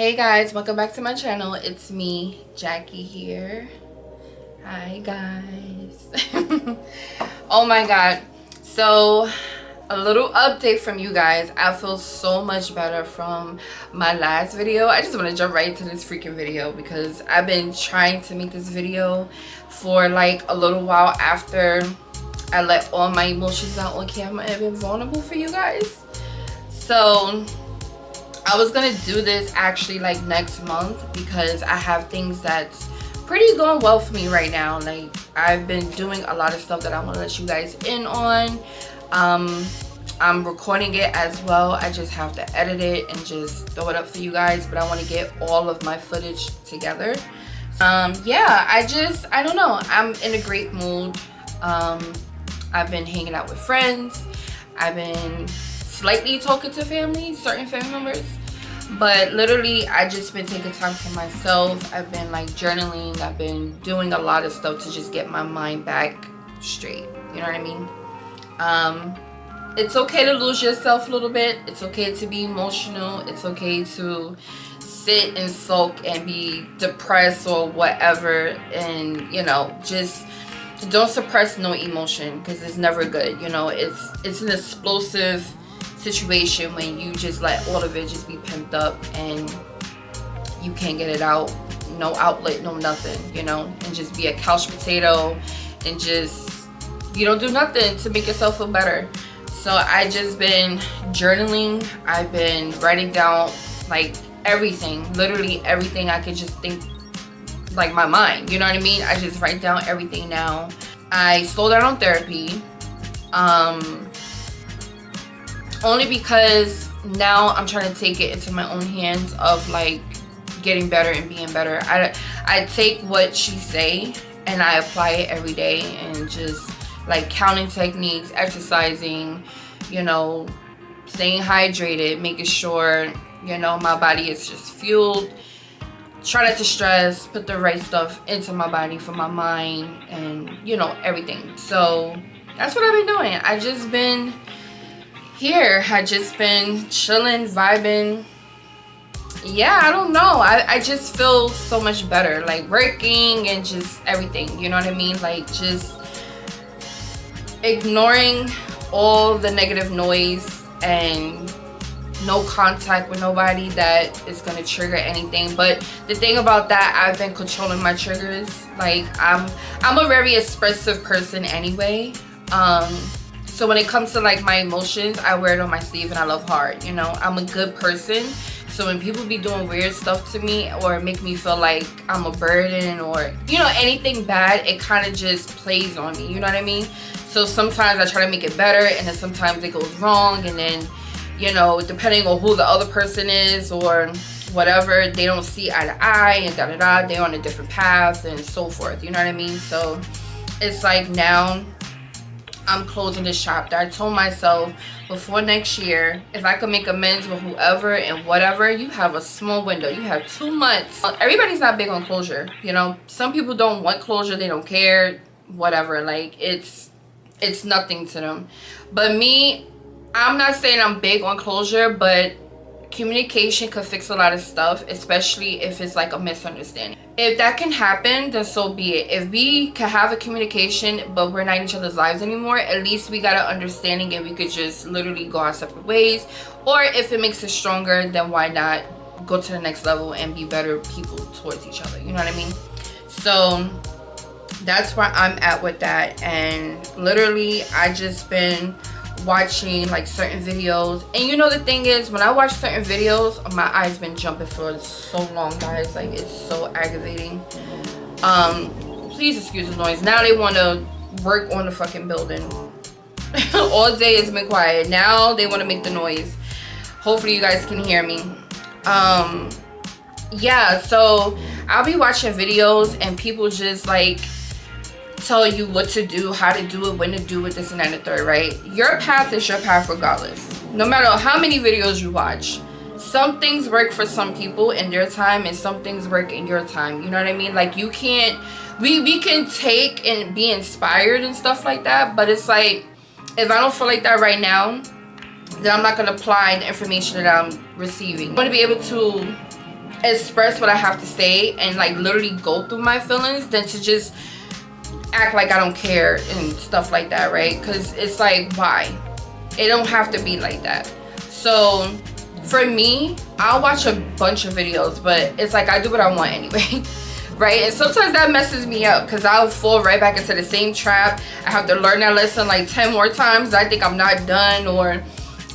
Hey guys, welcome back to my channel. It's me, Jackie here. Hi guys. Oh my god. So a little update from you guys. I feel so much better from my last video. I just want to jump right into this freaking video because I've been trying to make this video for like a little while after I let all my emotions out on camera and been vulnerable for you guys. So I was gonna do this actually like next month because I have things that's pretty going well for me right now. Like I've been doing a lot of stuff that I want to let you guys in on. I'm recording it as well. I just have to edit it and just throw it up for you guys, but I want to get all of my footage together. Yeah, I don't know, I'm in a great mood. I've been hanging out with friends. I've been slightly talking to certain family members, but literally I just been taking time for myself. I've been like journaling. I've been doing a lot of stuff to just get my mind back straight, you know what I mean? It's okay to lose yourself a little bit. It's okay to be emotional. It's okay to sit and sulk and be depressed or whatever, and you know, just don't suppress no emotion because it's never good. You know, it's an explosive situation when you just let all of it just be pimped up and you can't get it out, no outlet, no nothing, you know, and just be a couch potato and just you don't do nothing to make yourself feel better. So I just been journaling. I've been writing down like everything, literally everything I could just think, like my mind, you know what I mean? I just write down everything now. I slowed down on therapy. Only because now I'm trying to take it into my own hands of like getting better and being better. I take what she say and I apply it every day, and just like counting techniques, exercising, you know, staying hydrated, making sure, you know, my body is just fueled. Try not to stress, put the right stuff into my body for my mind, and you know, everything. So that's what I've been doing. I just been here. I just been chilling, vibing. Yeah, I don't know. I just feel so much better, like working and just everything, you know what I mean? Like just ignoring all the negative noise and no contact with nobody that is going to trigger anything. But the thing about that, I've been controlling my triggers. Like I'm a very expressive person anyway. So when it comes to like my emotions, I wear it on my sleeve and I love hard, you know. I'm a good person. So when people be doing weird stuff to me or make me feel like I'm a burden or, you know, anything bad, it kind of just plays on me, you know what I mean? So sometimes I try to make it better, and then sometimes it goes wrong, and then, you know, depending on who the other person is or whatever, they don't see eye to eye and da-da-da, they're on a different path and so forth, you know what I mean? So it's like now I'm closing this chapter. I told myself before next year, if I could make amends with whoever and whatever, you have a small window. You have 2 months. Everybody's not big on closure, you know. Some people don't want closure. They don't care, whatever. Like, it's nothing to them. But me, I'm not saying I'm big on closure, but communication could fix a lot of stuff, especially if it's like a misunderstanding. If that can happen, then so be it. If we can have a communication but we're not in each other's lives anymore, at least we got an understanding and we could just literally go our separate ways. Or if it makes us stronger, then why not go to the next level and be better people towards each other, you know what I mean? So that's where I'm at with that. And literally I just been watching like certain videos, and you know, the thing is, when I watch certain videos, my eyes been jumping for so long, guys. Like, it's so aggravating. Please excuse the noise. Now they want to work on the fucking building. All day it's been quiet. Now they want to make the noise. Hopefully you guys can hear me. Yeah, so I'll be watching videos and people just like tell you what to do, how to do it, when to do it, this and that and the third, right? Your path is your path regardless. No matter how many videos you watch, some things work for some people in their time and some things work in your time, you know what I mean? Like, you can't, we can take and be inspired and stuff like that, but it's like, if I don't feel like that right now, then I'm not going to apply the information that I'm receiving. I want to be able to express what I have to say and like literally go through my feelings than to just act like I don't care and stuff like that, right? Because it's like, why? It don't have to be like that. So for me, I'll watch a bunch of videos, but it's like I do what I want anyway. Right? And sometimes that messes me up because I'll fall right back into the same trap. I have to learn that lesson like 10 more times. I think I'm not done, or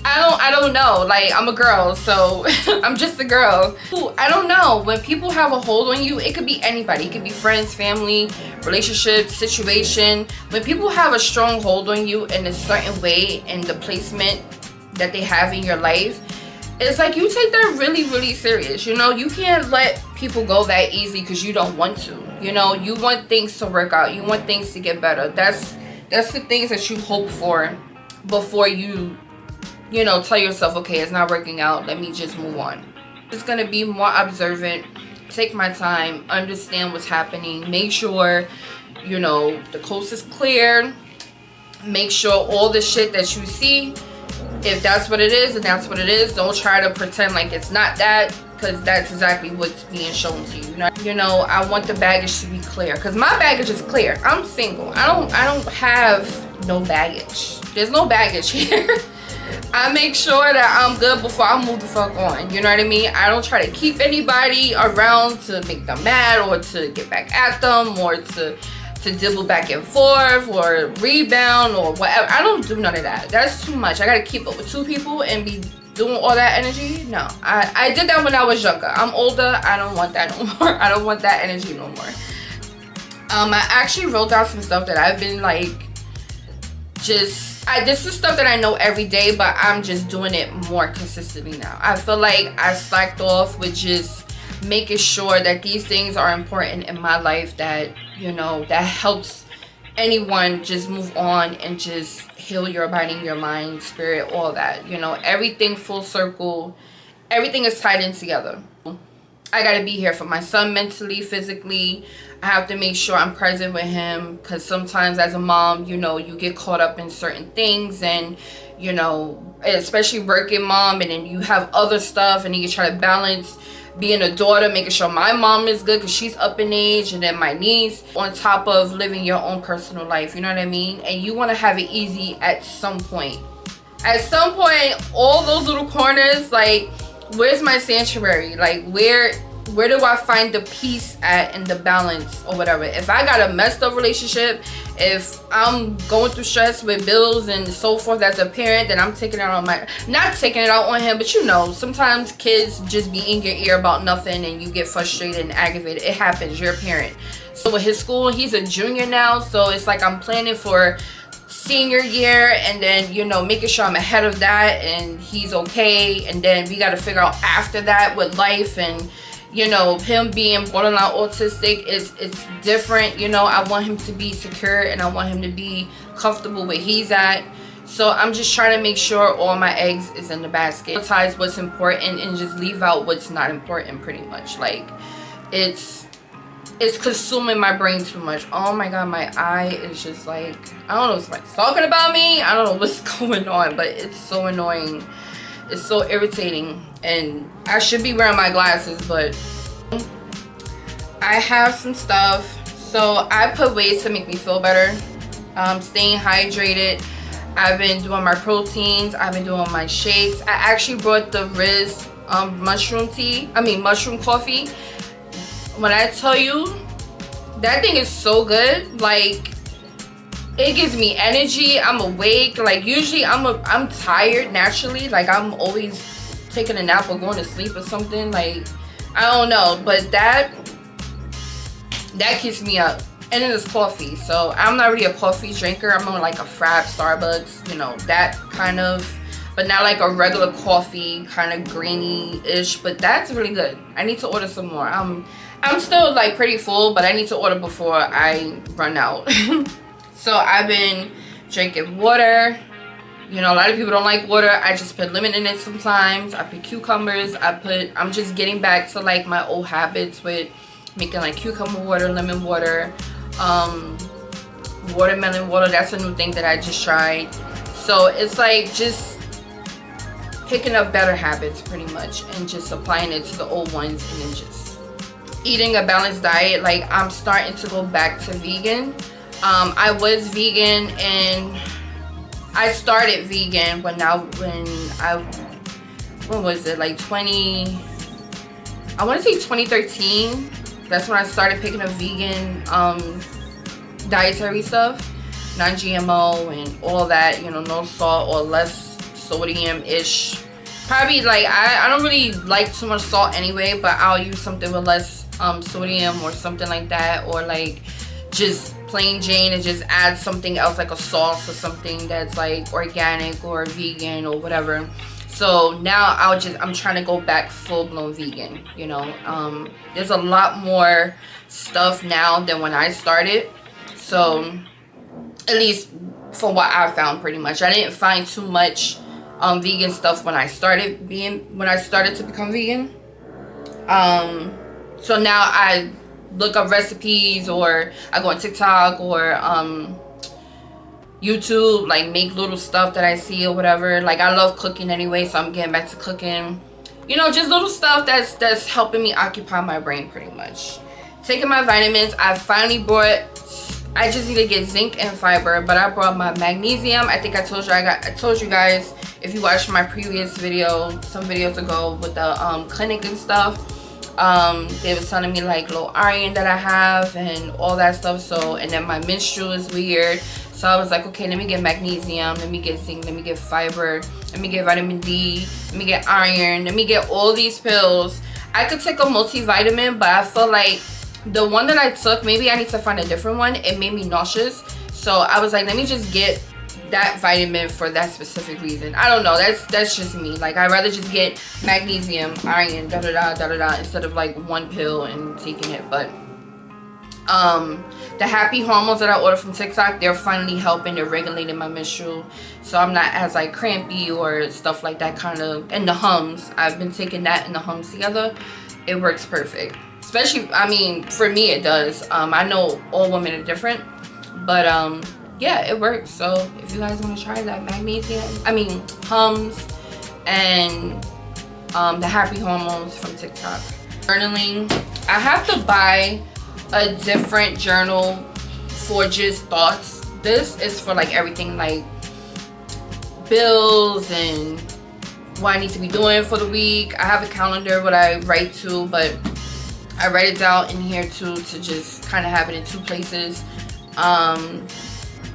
I don't know. Like, I'm a girl, so I'm just a girl. I don't know. When people have a hold on you, it could be anybody. It could be friends, family, relationship, situation. When people have a strong hold on you in a certain way and the placement that they have in your life, it's like you take that really, really serious. You know, you can't let people go that easy because you don't want to. You know, you want things to work out. You want things to get better. That's the things that you hope for before you know, tell yourself, okay, it's not working out. Let me just move on. It's going to be more observant. Take my time. Understand what's happening. Make sure, you know, the coast is clear. Make sure all the shit that you see, if that's what it is, and that's what it is. Don't try to pretend like it's not that, because that's exactly what's being shown to you. You know, I want the baggage to be clear, because my baggage is clear. I'm single. I don't have no baggage. There's no baggage here. I make sure that I'm good before I move the fuck on. You know what I mean? I don't try to keep anybody around to make them mad or to get back at them or to dribble back and forth or rebound or whatever. I don't do none of that. That's too much. I gotta keep up with two people and be doing all that energy. No, I did that when I was younger. I'm older. I don't want that no more. I don't want that energy no more. I actually wrote down some stuff that I've been like, this is stuff that I know every day, but I'm just doing it more consistently now. I feel like I slacked off with just making sure that these things are important in my life, that, you know, that helps anyone just move on and just heal your body, your mind, spirit, all that. You know, everything full circle. Everything is tied in together. I gotta be here for my son mentally, physically. I have to make sure I'm present with him, because sometimes as a mom, you know, you get caught up in certain things, and, you know, especially working mom, and then you have other stuff, and then you try to balance being a daughter, making sure my mom is good because she's up in age, and then my niece, on top of living your own personal life. You know what I mean? And you want to have it easy at some point. At some point, all those little corners, like, where's my sanctuary? Like, where do I find the peace at and the balance or whatever? If I got a messed up relationship, if I'm going through stress with bills and so forth as a parent, then I'm taking it out on not taking it out on him, but you know, sometimes kids just be in your ear about nothing and you get frustrated and aggravated. It happens. You're a parent. So with his school, he's a junior now, so it's like I'm planning for senior year, and then, you know, making sure I'm ahead of that and he's okay, and then we got to figure out after that with life. And you know, him being borderline autistic, it's different. You know, I want him to be secure and I want him to be comfortable where he's at. So I'm just trying to make sure all my eggs is in the basket. Prioritize what's important and just leave out what's not important, pretty much. Like, it's consuming my brain too much. Oh my god, my eye is just like, I don't know if somebody's talking about me. I don't know what's going on, but it's so annoying. It's so irritating, and I should be wearing my glasses, but I have some stuff. So I put ways to make me feel better. Staying hydrated. I've been doing my proteins. I've been doing my shakes. I actually brought the Riz mushroom coffee. When I tell you, that thing is so good. Like, it gives me energy. I'm awake. Like, usually I'm tired naturally. Like, I'm always taking a nap or going to sleep or something. Like, I don't know, but that keeps me up. And then it's coffee. So I'm not really a coffee drinker. I'm on like a Frap, Starbucks, you know, that kind of, but not like a regular coffee, kind of greeny-ish. But that's really good. I need to order some more. I'm still like pretty full, but I need to order before I run out. So I've been drinking water. You know, a lot of people don't like water. I just put lemon in it sometimes. I put cucumbers. I'm just getting back to like my old habits with making like cucumber water, lemon water, watermelon water. That's a new thing that I just tried. So it's like just picking up better habits pretty much and just applying it to the old ones, and then just eating a balanced diet. Like, I'm starting to go back to vegan. I was vegan, and I started vegan when was it, like I want to say 2013. That's when I started picking up vegan dietary stuff, non-GMO and all that, you know, no salt or less sodium-ish. Probably, like, I don't really like too much salt anyway, but I'll use something with less sodium or something like that, or like just plain Jane and just add something else like a sauce or something that's like organic or vegan or whatever. So now I'm trying to go back full-blown vegan, you know. There's a lot more stuff now than when I started. So at least from what I found, pretty much. I didn't find too much vegan stuff when I started to become vegan. So now I look up recipes, or I go on TikTok or YouTube, like make little stuff that I see or whatever. Like, I love cooking anyway, so I'm getting back to cooking. You know, just little stuff that's helping me occupy my brain pretty much. Taking my vitamins. I just need to get zinc and fiber, but I brought my magnesium. I think I told you guys if you watched my previous video, some videos ago, with the clinic and stuff. They was telling me like low iron that I have and all that stuff. So, and then my menstrual is weird. So I was like, okay, let me get magnesium, let me get zinc, let me get fiber, let me get vitamin D, let me get iron, let me get all these pills. I could take a multivitamin, but I feel like the one that I took, maybe I need to find a different one. It made me nauseous. So I was like, let me just get that vitamin for that specific reason. I don't know, that's just me. Like, I'd rather just get magnesium, iron, instead of like one pill and taking it. But the happy hormones that I ordered from TikTok, they're finally helping. They're regulating my menstrual, so I'm not as like crampy or stuff like that kind of. And the Hums, I've been taking that and the Hums together. It works perfect. Especially, I mean, for me it does. I know all women are different, but yeah, it works. So if you guys want to try that, Hums and the happy hormones from TikTok. Journaling. I have to buy a different journal for just thoughts. This is for like everything, like bills and what I need to be doing for the week. I have a calendar what I write to, but I write it down in here too, to just kind of have it in two places.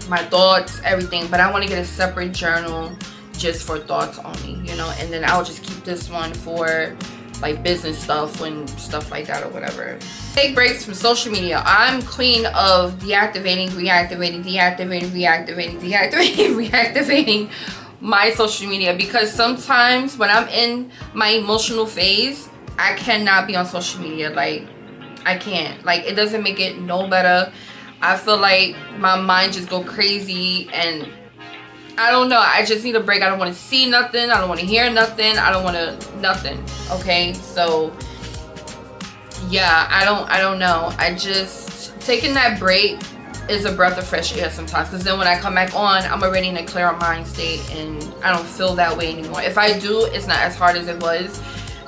My thoughts, everything. But I want to get a separate journal just for thoughts only, you know. And then I'll just keep this one for like business stuff and stuff like that or whatever. Take breaks from social media. I'm queen of deactivating, reactivating my social media, because sometimes when I'm in my emotional phase, I cannot be on social media. Like, I can't. Like, it doesn't make it no better. I feel like my mind just go crazy, and I don't know. I just need a break. I don't want to see nothing. I don't want to hear nothing. I don't want to nothing. Okay, so yeah, I don't know. I just, taking that break is a breath of fresh air sometimes, because then when I come back on, I'm already in a clearer mind state and I don't feel that way anymore. If I do, it's not as hard as it was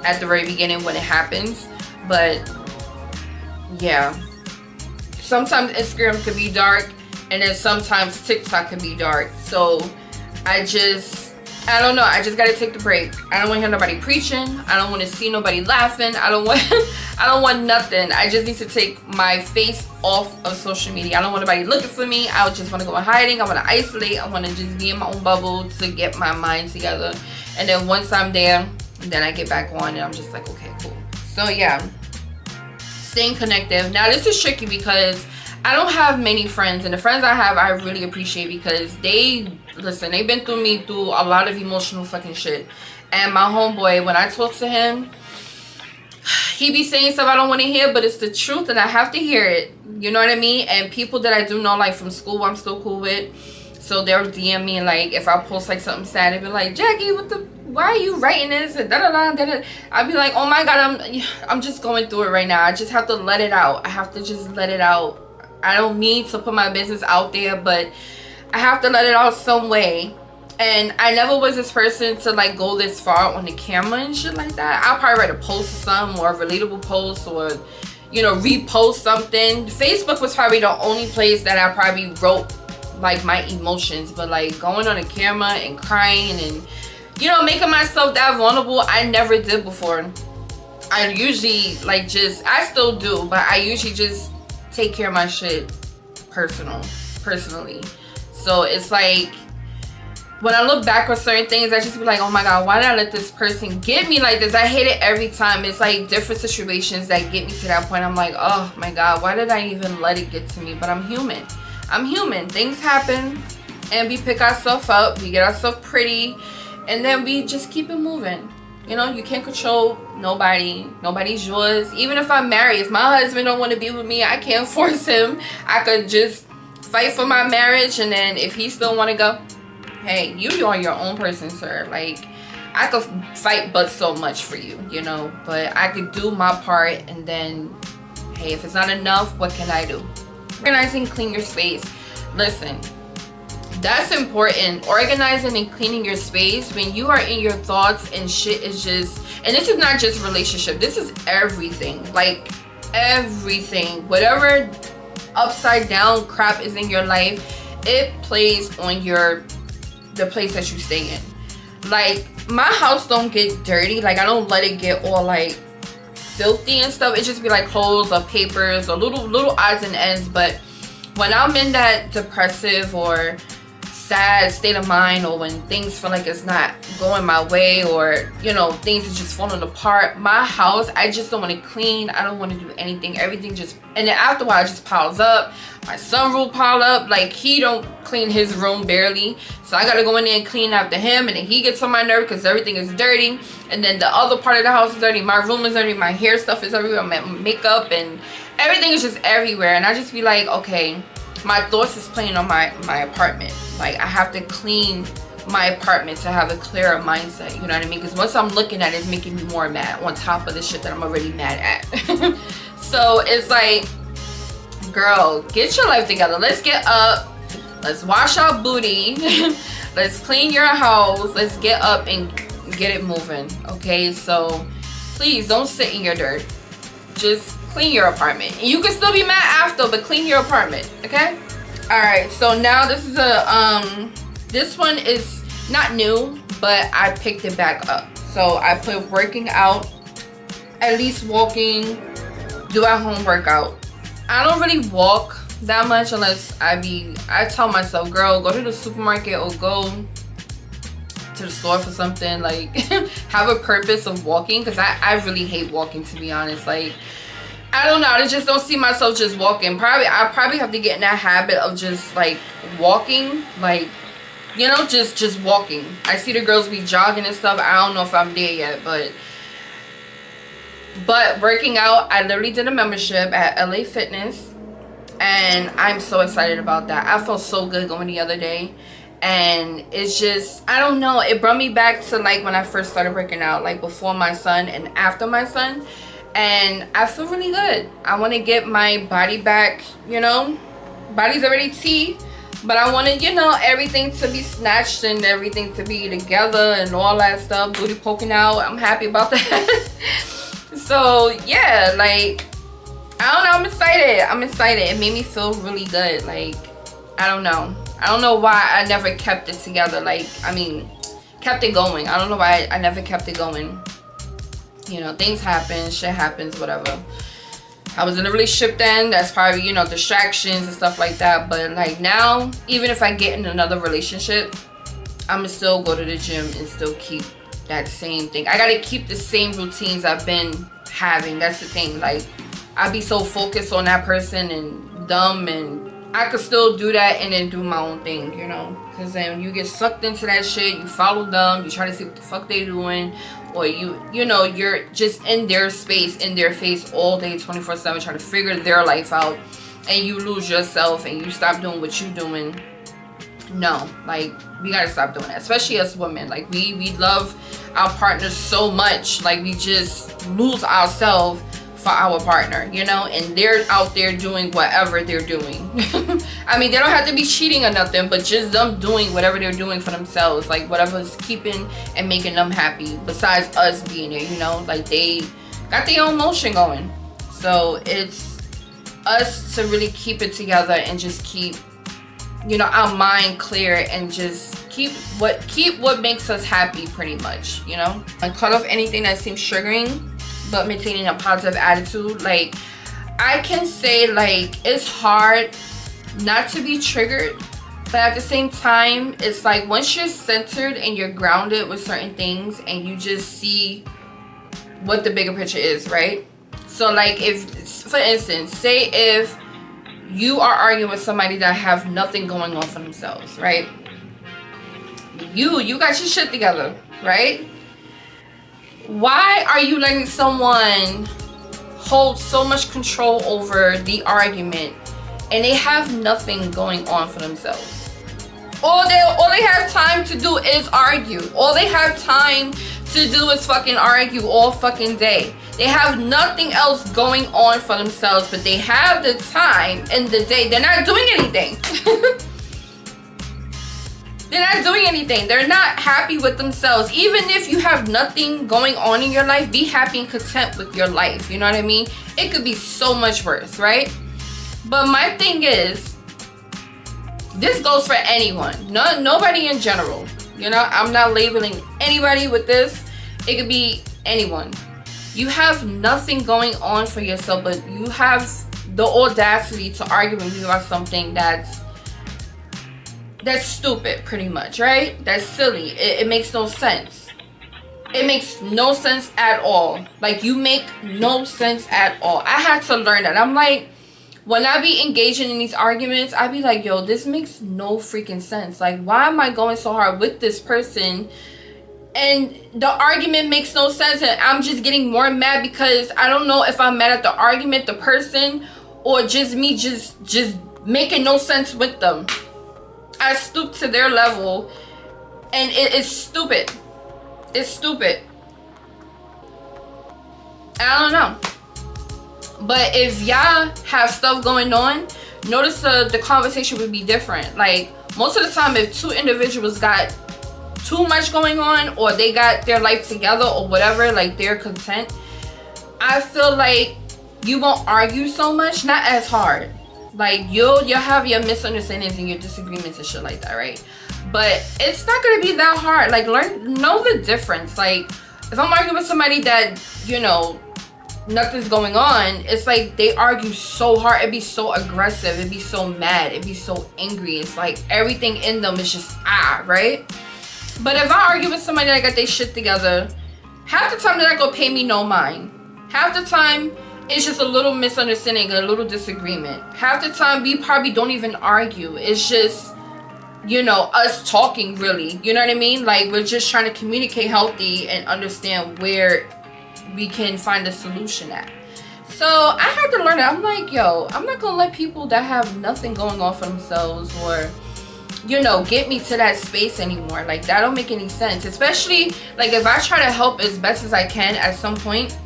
at the very beginning when it happens. But yeah, sometimes Instagram can be dark, and then sometimes TikTok can be dark. So I don't know. I just gotta take the break. I don't want to hear nobody preaching. I don't want to see nobody laughing. I don't want nothing. I just need to take my face off of social media. I don't want nobody looking for me. I just want to go in hiding. I want to isolate. I want to just be in my own bubble to get my mind together. And then once I'm there, then I get back on and I'm just like, okay, cool. So yeah, staying connected. Now this is tricky because I don't have many friends, and the friends I have I really appreciate, because they've been through a lot of emotional fucking shit. And my homeboy, when I talk to him, he be saying stuff I don't want to hear, but it's the truth and I have to hear it. You know what I mean? And people that I do know, like from school, I'm still cool with, so they'll DM me, and like if I post like something sad, they'll be like, Jackie, why are you writing this? And I'll be like, oh my god, I'm just going through it right now. I just have to let it out. I have to just let it out. I don't need to put my business out there, but I have to let it out some way. And I never was this person to like go this far on the camera and shit like that. I'll probably write a post or something, or a relatable post, or you know, repost something. Facebook was probably the only place that I probably wrote like my emotions, but like going on a camera and crying and, you know, making myself that vulnerable, I never did before. I usually like I still do, but I usually just take care of my shit personally. So it's like, when I look back on certain things, I just be like, oh my God, why did I let this person get me like this? I hate it every time. It's like different situations that get me to that point. I'm like, oh my God, why did I even let it get to me? But I'm human. I'm human. Things happen and we pick ourselves up. We get ourselves pretty and then we just keep it moving. You know, you can't control nobody. Nobody's yours. Even if I'm married, if my husband don't want to be with me, I can't force him. I could just fight for my marriage, and then if he still want to go, hey, you are your own person, sir. Like, I could fight but so much for you, you know. But I could do my part, and then, hey, if it's not enough, what can I do? Organizing, clean your space. Listen, that's important. Organizing and cleaning your space when you are in your thoughts and shit is just, and this is not just relationship. This is everything. Like, everything. Whatever upside down crap is in your life, it plays on the place that you stay in. Like, my house don't get dirty. Like, I don't let it get all like filthy and stuff. It just be like clothes or papers or little odds and ends. But when I'm in that depressive or sad state of mind, or when things feel like it's not going my way, or you know, things are just falling apart, my house, I just don't want to clean. I don't want to do anything. Everything just, and then after a while it just piles up. My son will pile up. Like, he don't clean his room barely, so I gotta go in there and clean after him, and then he gets on my nerve because everything is dirty. And then the other part of the house is dirty. My room is dirty. My hair stuff is everywhere. My makeup and everything is just everywhere. And I just be like, okay, my thoughts is playing on my apartment. Like, I have to clean my apartment to have a clearer mindset, you know what I mean? Because once I'm looking at it, it's making me more mad on top of the shit that I'm already mad at. So it's like, girl, get your life together. Let's get up. Let's wash our booty. Let's clean your house. Let's get up and get it moving, okay? So please don't sit in your dirt. Just clean your apartment. You can still be mad after, but clean your apartment, okay? All right, so now this is this one is not new, but I picked it back up. So I put working out, at least walking, do at home workout. I don't really walk that much unless I tell myself, girl, go to the supermarket or go to the store for something. Like, have a purpose of walking, because I really hate walking, to be honest. Like, I don't know, I just don't see myself just walking. I probably have to get in that habit of just like walking, like, you know, just walking. I see the girls be jogging and stuff. I don't know if I'm there yet, but working out, I literally did a membership at LA Fitness, and I'm so excited about that. I felt so good going the other day, and it's just, I don't know, it brought me back to like when I first started working out, like before my son and after my son. And I feel really good. I want to get my body back, you know. Body's already T, but I want to, you know, everything to be snatched and everything to be together and all that stuff. Booty poking out. I'm happy about that. So, yeah, like, I don't know. I'm excited. I'm excited. It made me feel really good. Like, I don't know. I don't know why I never kept it together. Like, I mean, kept it going. I don't know why I never kept it going. You know, things happen, shit happens, whatever. I was in a relationship then. That's probably, you know, distractions and stuff like that. But like now, even if I get in another relationship, I'm gonna still go to the gym and still keep that same thing. I gotta keep the same routines I've been having. That's the thing. Like, I be so focused on that person and dumb, and I could still do that and then do my own thing, you know. Because then you get sucked into that shit. You follow them. You try to see what the fuck they doing. Or you know, you're just in their space, in their face all day, 24/7, trying to figure their life out, and you lose yourself and you stop doing what you're doing. No, like, we gotta stop doing that, especially us women. Like, we love our partners so much, like, we just lose ourselves for our partner, you know, and they're out there doing whatever they're doing. I mean, they don't have to be cheating or nothing, but just them doing whatever they're doing for themselves, like whatever's keeping and making them happy, besides us being there, you know, like they got their own motion going. So it's us to really keep it together and just keep, you know, our mind clear and just keep what makes us happy, pretty much, you know. And cut off anything that seems triggering, but maintaining a positive attitude. Like, I can say, like, it's hard not to be triggered, but at the same time, it's like once you're centered and you're grounded with certain things and you just see what the bigger picture is, right? So like, if, for instance, say if you are arguing with somebody that have nothing going on for themselves, right? You got your shit together, right? Why are you letting someone hold so much control over the argument and they have nothing going on for themselves? All they have time to do is argue. All they have time to do is fucking argue all fucking day. They have nothing else going on for themselves, but they have the time in the day. They're not doing anything. They're not doing anything. They're not happy with themselves. Even if you have nothing going on in your life, be happy and content with your life. You know what I mean? It could be so much worse, right? But my thing is, this goes for anyone. Nobody in general. You know, I'm not labeling anybody with this. It could be anyone. You have nothing going on for yourself, but you have the audacity to argue with me about something that's stupid, pretty much, right? That's silly. It makes no sense. It makes no sense at all. Like, you make no sense at all. I had to learn that. I'm like, when I be engaging in these arguments, I be like, yo, this makes no freaking sense. Like, why am I going so hard with this person? And the argument makes no sense, and I'm just getting more mad because I don't know if I'm mad at the argument, the person, or just me just making no sense with them. I stoop to their level, and it is stupid. It's stupid. I don't know. But if y'all have stuff going on, notice the conversation would be different. Like, most of the time, if two individuals got too much going on, or they got their life together, or whatever, like they're content, I feel like you won't argue so much, not as hard. Like, you'll have your misunderstandings and your disagreements and shit like that, right? But it's not gonna be that hard. Like, know the difference. Like, if I'm arguing with somebody that, you know, nothing's going on, it's like they argue so hard, it'd be so aggressive, it'd be so mad, it'd be so angry. It's like everything in them is just right? But if I argue with somebody that got their shit together, half the time they're not gonna pay me no mind. Half the time it's just a little misunderstanding, a little disagreement. Half the time we probably don't even argue. It's just, you know, us talking, really. You know what I mean? Like, we're just trying to communicate healthy and understand where we can find a solution at. So I had to learn that. I'm like, yo, I'm not gonna let people that have nothing going on for themselves, or, you know, get me to that space anymore. Like, that don't make any sense. Especially, like, if I try to help as best as I can at some point,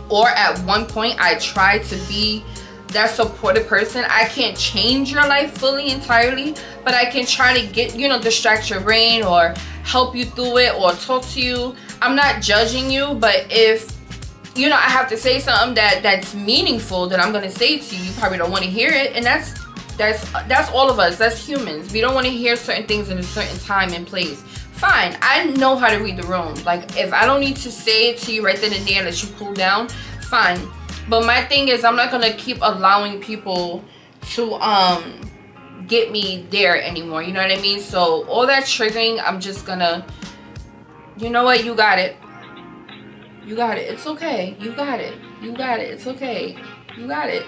or at one point I try to be that supportive person. I can't change your life fully, entirely, but I can try to get, you know, distract your brain or help you through it or talk to you. I'm not judging you, but if, you know, I have to say something that's meaningful that I'm gonna say to you, you probably don't want to hear it. And that's all of us. That's humans. We don't want to hear certain things in a certain time and place. Fine, I know how to read the room. Like, if I don't need to say it to you right then and there, let you cool down, fine. But my thing is, I'm not gonna keep allowing people to get me there anymore. You know what I mean? So all that triggering, I'm just gonna, you know what? You got it. You got it. It's okay. You got it. You got it. It's okay. You got it.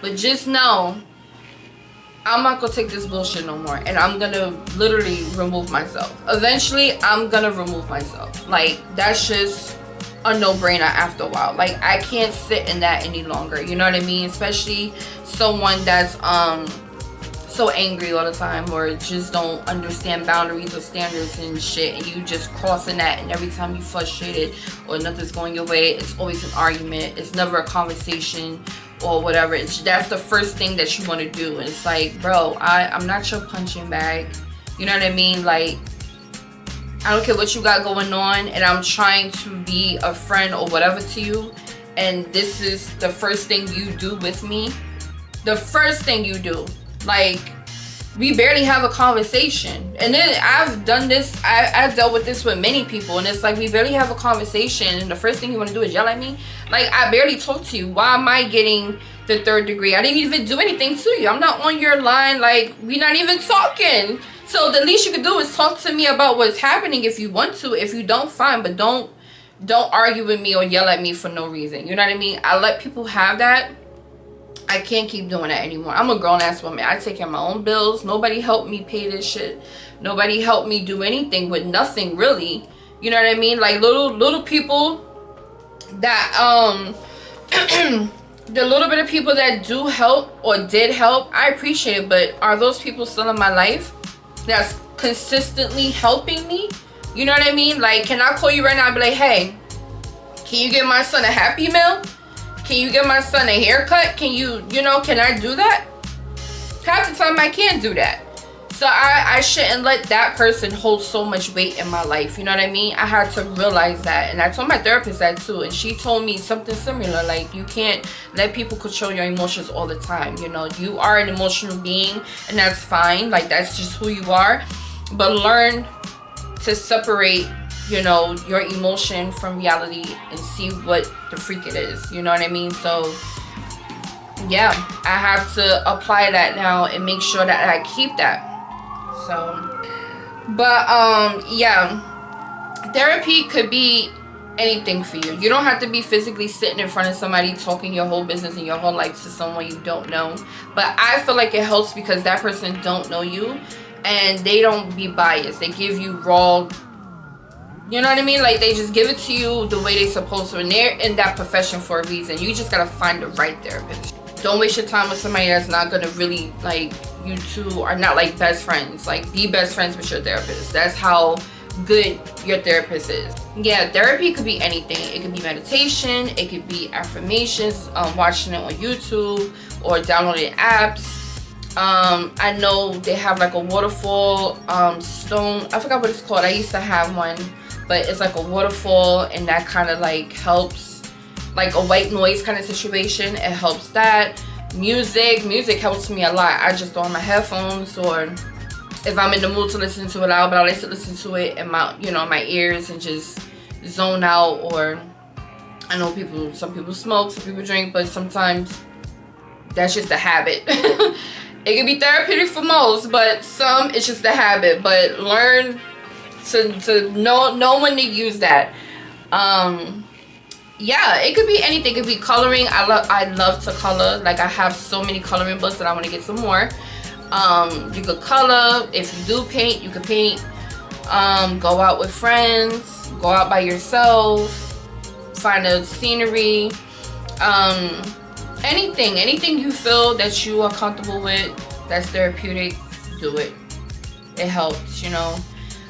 But just know, I'm not gonna take this bullshit no more, and I'm gonna literally remove myself. Eventually, I'm gonna remove myself. Like, that's just a no-brainer after a while. Like, I can't sit in that any longer. You know what I mean? Especially someone that's so angry all the time, or just don't understand boundaries or standards and shit, and you just crossing that, and every time you frustrated or nothing's going your way, it's always an argument. It's never a conversation or whatever. That's the first thing that you want to do. And it's like, bro, I'm not your punching bag. You know what I mean? Like, I don't care what you got going on, and I'm trying to be a friend or whatever to you, and this is the first thing you do with me. The first thing you do. Like, we barely have a conversation. And then I've done this, I've dealt with this with many people, and it's like, we barely have a conversation, and the first thing you want to do is yell at me. Like, I barely talk to you. Why am I getting the 3rd degree? I didn't even do anything to you. I'm not on your line. Like, we're not even talking. So the least you can do is talk to me about what's happening if you want to. If you don't, fine, but don't argue with me or yell at me for no reason. You know what I mean? I let people have that. I can't keep doing that anymore. I'm a grown-ass woman. I take care of my own bills. Nobody helped me pay this shit. Nobody helped me do anything with nothing, really. You know what I mean? Like, little people that, the little bit of people that do help or did help, I appreciate it. But are those people still in my life that's consistently helping me? You know what I mean? Like, can I call you right now and be like, hey, can you give my son a Happy Meal? Can you give my son a haircut? Can you know, can I do that? Half the time I can't do that. So I shouldn't let that person hold so much weight in my life. You know what I mean? I had to realize that. And I told my therapist that too. And she told me something similar. Like, you can't let people control your emotions all the time. You know, you are an emotional being, and that's fine. Like, that's just who you are. But learn to separate, you know, your emotion from reality and see what the freak it is. You know what I mean? So yeah, I have to apply that now and make sure that I keep that. So, but yeah, therapy could be anything for you. You don't have to be physically sitting in front of somebody talking your whole business and your whole life to someone you don't know. But I feel like it helps because that person don't know you, and they don't be biased. They give you raw, you know what I mean? Like, they just give it to you the way they're supposed to, and they're in that profession for a reason. You just gotta find the right therapist. Don't waste your time with somebody that's not gonna really, like, you two are not like best friends. Like, be best friends with your therapist. That's how good your therapist is. Yeah, therapy could be anything. It could be meditation, it could be affirmations, watching it on YouTube or downloading apps. I know they have like a waterfall stone, I forgot what it's called. I used to have one, but it's like a waterfall, and that kind of like helps, like a white noise kind of situation. It helps that. Music helps me a lot. I just throw on my headphones, or if I'm in the mood to listen to it loud, but I like to listen to it in my, you know, my ears and just zone out. Or I know some people smoke, some people drink, but sometimes that's just a habit. It can be therapeutic for most, but some it's just a habit. But learn to know when to use that. Yeah, it could be anything. It could be coloring. I love to color. Like, I have so many coloring books that I want to get some more. You could color. If you do paint, you could paint. Go out with friends, go out by yourself, find a scenery. Anything you feel that you are comfortable with, that's therapeutic, do it. It helps, you know.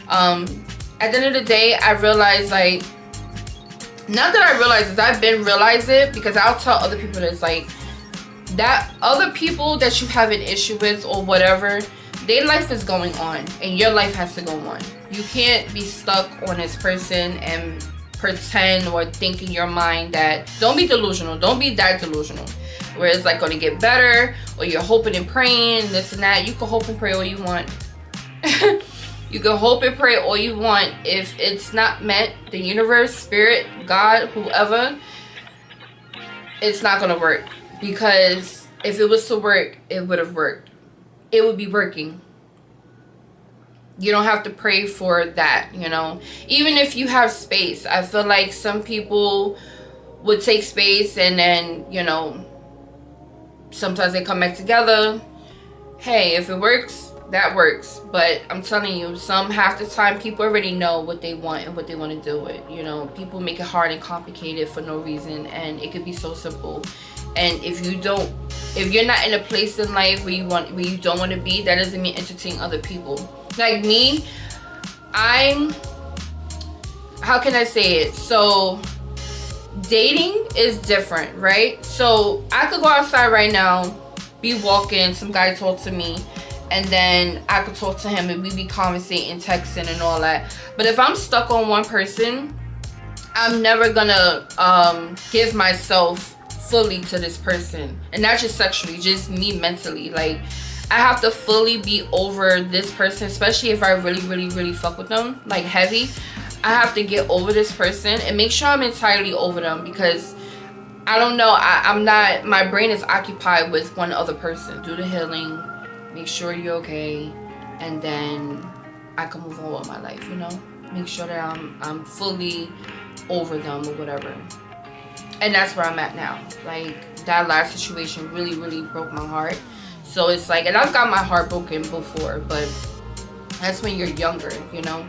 At the end of the day, I realized, like, not that I realize it, I've been realize it, because I'll tell other people that it's like, that other people that you have an issue with or whatever, their life is going on and your life has to go on. You can't be stuck on this person and pretend or think in your mind that, don't be delusional, don't be that delusional, where it's like going to get better, or you're hoping and praying, this and that. You can hope and pray all you want. You can hope and pray all you want. If it's not meant, the universe, spirit, God, whoever, it's not going to work. Because if it was to work, it would have worked. It would be working. You don't have to pray for that, you know. Even if you have space, I feel like some people would take space and then, you know, sometimes they come back together. Hey, if it works, that works. But I'm telling you, half the time people already know what they want and what they want to do with. You know, people make it hard and complicated for no reason, and it could be so simple. And if you're not in a place in life where you don't want to be, that doesn't mean entertain other people. Like me, how can I say it? So dating is different, right? So I could go outside right now, be walking, some guy talk to me, and then I could talk to him and we be conversating, texting and all that. But if I'm stuck on one person, I'm never gonna give myself fully to this person. And not just sexually, just me mentally. Like, I have to fully be over this person, especially if I really fuck with them, like heavy. I have to get over this person and make sure I'm entirely over them, because I don't know, I'm not, my brain is occupied with one other person. Do the healing, make sure you're okay, and then I can move on with my life, you know? Make sure that I'm fully over them or whatever. And that's where I'm at now. Like, that last situation really broke my heart. So it's like, and I've got my heart broken before, but that's when you're younger, you know?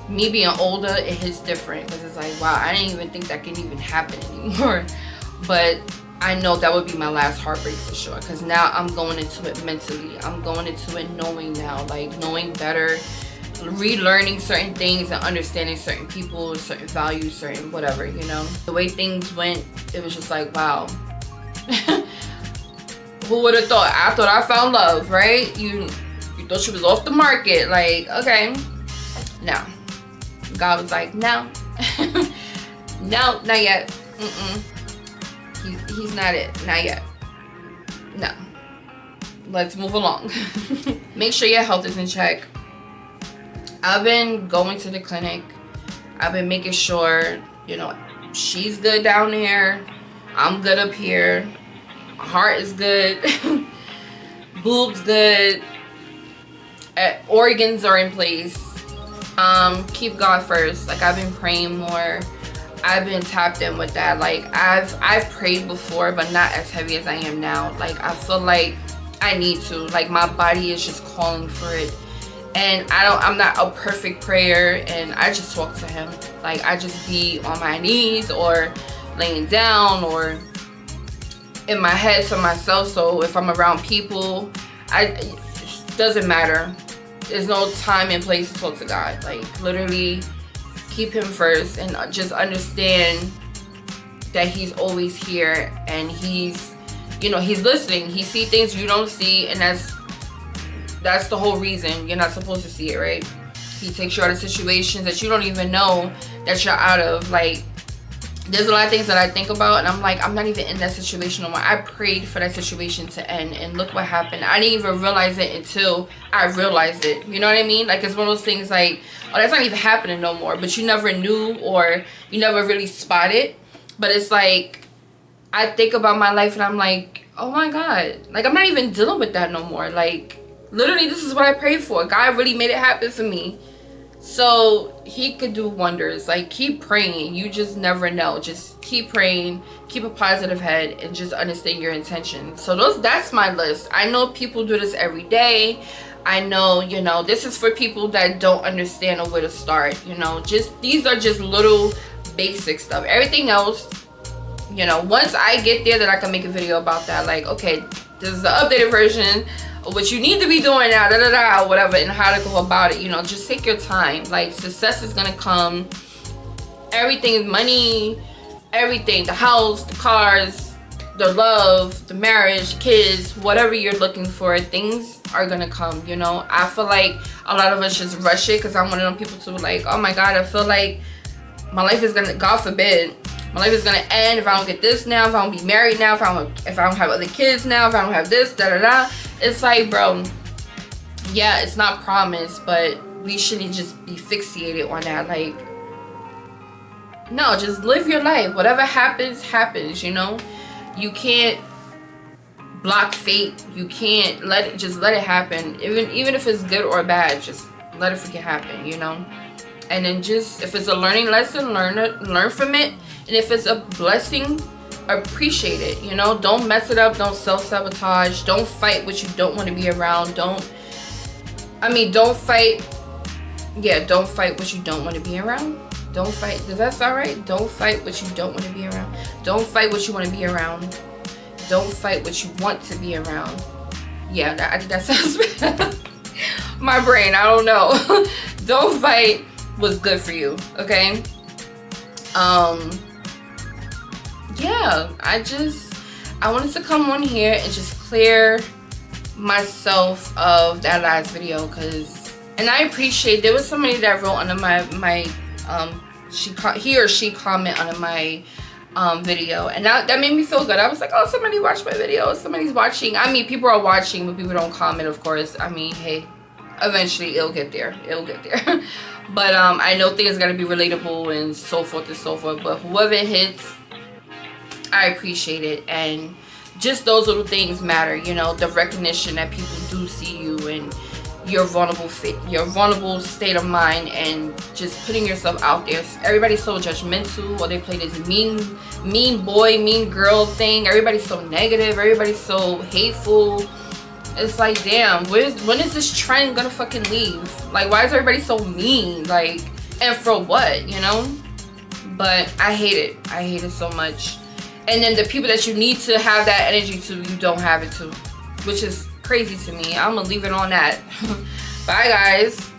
Me being older, it hits different, because it's like, wow, I didn't even think that can even happen anymore. But I know that would be my last heartbreak for sure, because now I'm going into it mentally. I'm going into it knowing now, like knowing better, relearning certain things and understanding certain people, certain values, certain whatever, you know? The way things went, it was just like, wow. Who would have thought? I thought I found love, right? You thought she was off the market. Like, okay. No. God was like, no. No, not yet. He's not it. Not yet. No. Let's move along. Make sure your health is in check. I've been going to the clinic. I've been making sure, you know, she's good down there. I'm good up here. My heart is good. Boobs good. Organs are in place. Keep God first. Like, I've been praying more. I've been tapped in with that. Like, I've prayed before, but not as heavy as I am now. Like, I feel like I need to. Like, my body is just calling for it. And I'm not a perfect prayer, and I just talk to him. Like, I just be on my knees or laying down or in my head to myself. So if I'm around people, it doesn't matter. There's no time and place to talk to God. Like, literally keep him first and just understand that he's always here, and he's, you know, he's listening. He sees things you don't see, and that's the whole reason you're not supposed to see it, right? He takes you out of situations that you don't even know that you're out of. Like, there's a lot of things that I think about, and I'm like, I'm not even in that situation no more. I prayed for that situation to end, and look what happened. I didn't even realize it until I realized it. You know what I mean? Like, it's one of those things like, oh, that's not even happening no more, but you never knew, or you never really spotted. But it's like, I think about my life and I'm like, oh my God, like, I'm not even dealing with that no more. Like, literally, this is what I prayed for. God really made it happen for me. So he could do wonders. Like, keep praying. You just never know. Just keep praying, keep a positive head, and just understand your intentions. So that's my list. I know people do this every day. I know, you know, this is for people that don't understand or where to start. You know, just these are just little basic stuff. Everything else, you know, once I get there, then I can make a video about that. Like, okay, this is the updated version of what you need to be doing now, or whatever, and how to go about it. You know, just take your time. Like, success is gonna come. Everything, money, everything, the house, the cars, the love, the marriage, kids, whatever you're looking for, things are gonna come, you know. I feel like a lot of us just rush it, because I'm one of them people too, like, oh my God, I feel like my life is gonna, God forbid, my life is gonna end if I don't get this now, if I don't be married now, if I don't have other kids now, if I don't have this, It's like, bro, yeah, it's not promised, but we shouldn't just be fixated on that. Like, no, just live your life. Whatever happens, happens, you know. You can't block fate. You can't let it happen. Even if it's good or bad, just let it freaking happen, you know. And then just, if it's a learning lesson, learn from it. And if it's a blessing, appreciate it, you know. Don't mess it up. Don't self-sabotage. Don't fight what you don't want to be around. Don't fight what you don't want to be around. Don't fight. Does that sound right? Don't fight what you don't want to be around. Don't fight what you want to be around. don't fight what you want to be around. Yeah, I think that sounds bad. My brain, I don't know. Don't fight what's good for you, okay? Yeah, I wanted to come on here and just clear myself of that last video, and I appreciate, there was somebody that wrote under my he or she comment under my video, and that made me feel good. I was like, oh, somebody watched my video, somebody's watching. I mean, people are watching, but people don't comment, of course. I mean, hey, eventually it'll get there, but I know things gotta be relatable and so forth and so forth, but whoever it hits, I appreciate it. And just those little things matter, you know, the recognition that people do see you and your vulnerable state of mind, and just putting yourself out there. Everybody's so judgmental, or they play this mean boy, mean girl thing. Everybody's so negative, everybody's so hateful. It's like, damn, when is this trend gonna fucking leave? Like, why is everybody so mean? Like, and for what, you know? But I hate it so much. And then the people that you need to have that energy to, you don't have it to, which is crazy to me. I'm gonna leave it on that. Bye, guys.